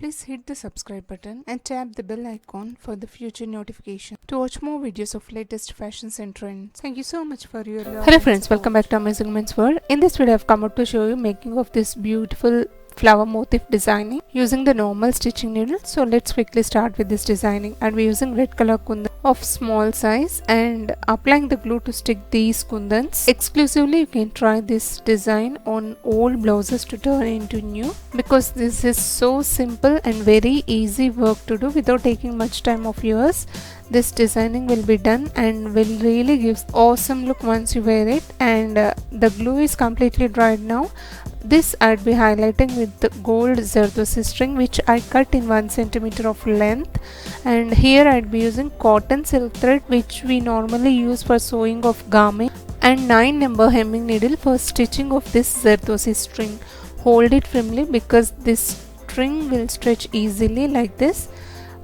Please hit the subscribe button and tap the bell icon for the future notification to watch more videos of latest fashions and trends. Thank you so much for your love. Hello friends, welcome back to Amazing Women's World. In this video I've come out to show you making of this beautiful flower motif designing using the normal stitching needle. So let's quickly start with this designing, and we're using red color kundan of small size and applying the glue to stick these kundans. Exclusively you can try this design on old blouses to turn into new, because this is so simple and very easy work to do without taking much time of yours. This designing will be done and will really give awesome look once you wear it. And the glue is completely dried now. This I'd be highlighting with the gold Zardosi string, which I cut in 1 centimeter of length, and here I'd be using cotton silk thread, which we normally use for sewing of garment, and 9 number hemming needle for stitching of this Zardosi string. Hold it firmly because this string will stretch easily like this.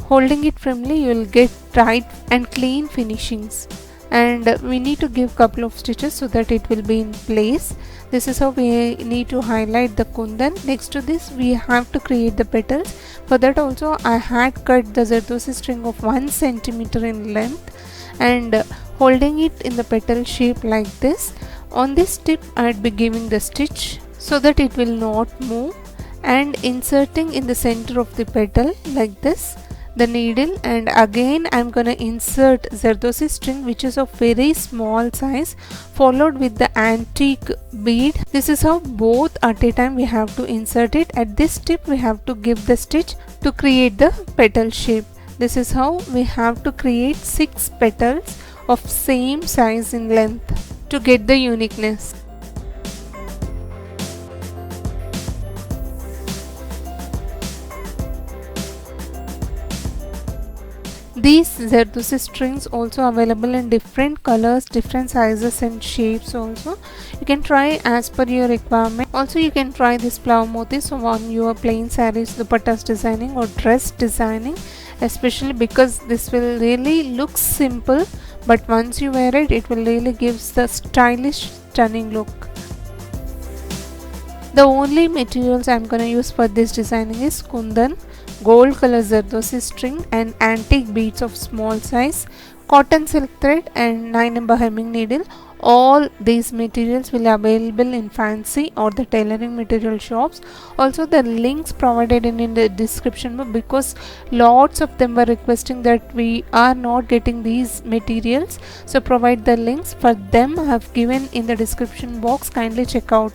Holding it firmly you will get tight and clean finishings, and we need to give couple of stitches so that it will be in place. This is how we need to highlight the kundan. Next to this we have to create the petals. For that also I had cut the Zardosi string of 1 centimeter in length and holding it in the petal shape like this. On this tip I'd be giving the stitch so that it will not move, and inserting in the center of the petal like this the needle, and again I'm gonna insert Zardosi string, which is of very small size, followed with the antique bead. This is how both at a time we have to insert it. At this tip we have to give the stitch to create the petal shape. This is how we have to create 6 petals of same size in length to get the uniqueness. These Zardosi strings also available in different colors, different sizes and shapes also. You can try as per your requirement. Also you can try this flower motifs on your plain sarees, dupattas designing or dress designing, especially because this will really look simple, but once you wear it, it will really gives the stylish, stunning look. The only materials I'm gonna use for this designing is kundan, gold color Zardosi string and antique beads of small size, cotton silk thread and 9 number hemming needle. All these materials will be available in fancy or the tailoring material shops. Also the links provided in the description box, because lots of them were requesting that we are not getting these materials, so provide the links for them. I have given in the description box, kindly check out.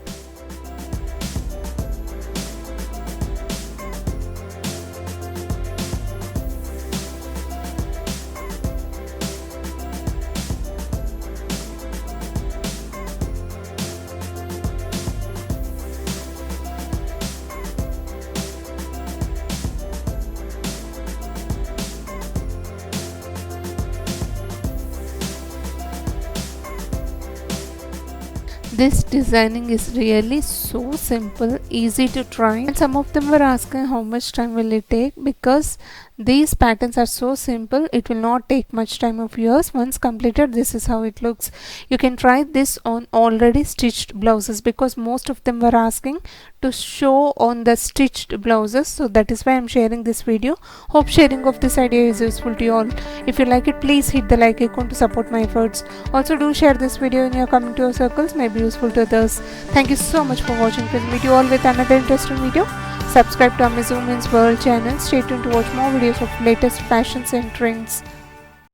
This designing is really so simple, easy to try, and some of them were asking how much time will it take. Because these patterns are so simple, it will not take much time of yours. Once completed, this is how it looks. You can try this on already stitched blouses, because most of them were asking to show on the stitched blouses, so that is why I'm sharing this video. Hope sharing of this idea is useful to you all. If you like it, please hit the like icon to support my efforts. Also do share this video in your comment to your circles, may be useful to others. Thank you so much for watching. Please meet you all with another interesting video. Subscribe to Amazing Women's World channel. Stay tuned to watch more videos of latest fashions and trends.